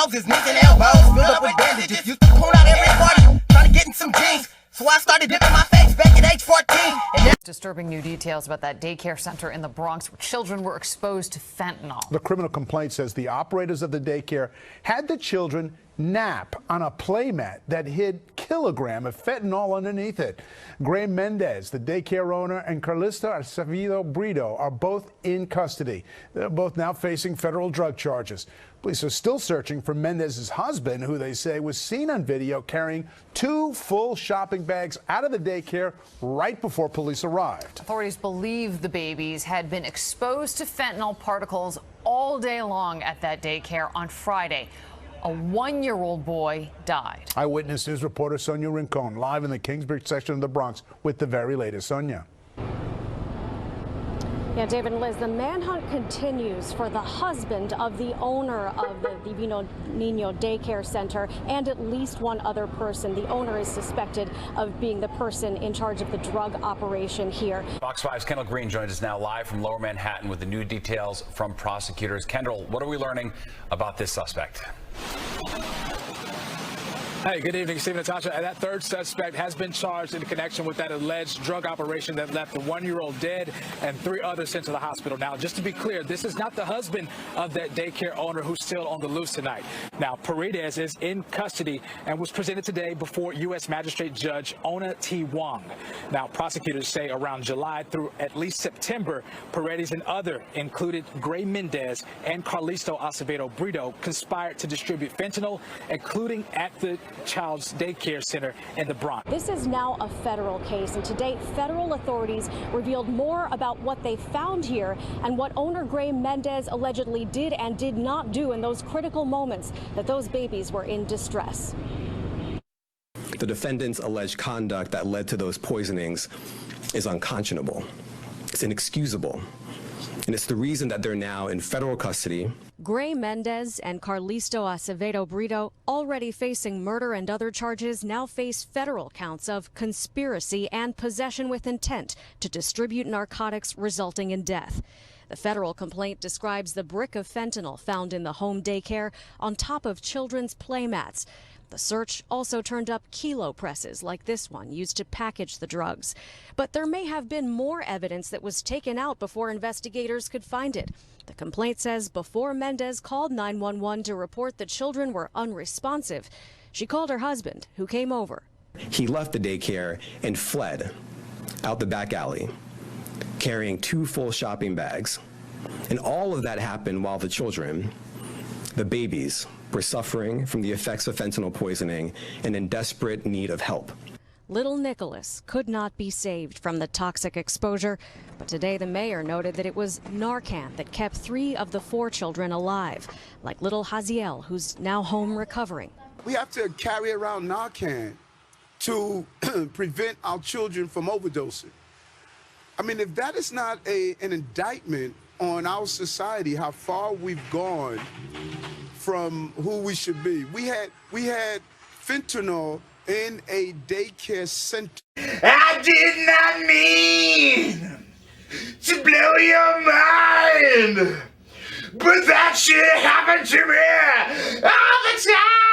noses, knees and elbows, filled up with bandages. Used to pull out every party, trying to get in some jeans. So I started dipping my face back at age 14. And disturbing new details about that daycare center in the Bronx where children were exposed to fentanyl. The criminal complaint says the operators of the daycare had the children nap on a playmat that hid kilogram of fentanyl underneath it. Gray Mendez, the daycare owner, and Carlista Acevedo Brito are both in custody. They're both now facing federal drug charges. Police are still searching for Mendez's husband, who they say was seen on video carrying 2 full shopping bags out of the daycare right before police arrived. Authorities believe the babies had been exposed to fentanyl particles all day long at that daycare on Friday. A 1-year-old boy died. Eyewitness News reporter Sonia Rincon live in the Kingsbridge section of the Bronx with the very latest. Sonia. Yeah, David and Liz, the manhunt continues for the husband of the owner of the Divino Niño daycare center and at least one other person. The owner is suspected of being the person in charge of the drug operation here. Fox 5's Kendall Green joins us now live from Lower Manhattan with the new details from prosecutors. Kendall, what are we learning about this suspect? Hey, good evening, Steve and Natasha. That third suspect has been charged in connection with that alleged drug operation that left the 1-year-old dead and 3 others sent to the hospital. Now, just to be clear, this is not the husband of that daycare owner who's still on the loose tonight. Now, Paredes is in custody and was presented today before U.S. Magistrate Judge Ona T. Wong. Now, prosecutors say around July through at least September, Paredes and other, included Gray Mendez and Carlisto Acevedo Brito, conspired to distribute fentanyl, including at the child's daycare center in the Bronx. This is now a federal case, and to date, federal authorities revealed more about what they found here and what owner Gray Mendez allegedly did and did not do in those critical moments that those babies were in distress. The defendant's alleged conduct that led to those poisonings is unconscionable. It's inexcusable. And it's the reason that they're now in federal custody. Gray Mendez and Carlisto Acevedo Brito, already facing murder and other charges, now face federal counts of conspiracy and possession with intent to distribute narcotics resulting in death. The federal complaint describes the brick of fentanyl found in the home daycare on top of children's playmats. The search also turned up kilo presses like this one used to package the drugs. But there may have been more evidence that was taken out before investigators could find it. The complaint says before Mendez called 911 to report the children were unresponsive, she called her husband, who came over. He left the daycare and fled out the back alley, carrying 2 full shopping bags. And all of that happened while the children, the babies, were suffering from the effects of fentanyl poisoning and in desperate need of help. Little Nicholas could not be saved from the toxic exposure, but today the mayor noted that it was Narcan that kept 3 of the 4 children alive, like little Haziel, who's now home recovering. We have to carry around Narcan to prevent our children from overdosing. I mean, if that is not an indictment on our society, how far we've gone from who we should be. We had fentanyl in a daycare center. I did not mean to blow your mind, but that shit happened to me all the time.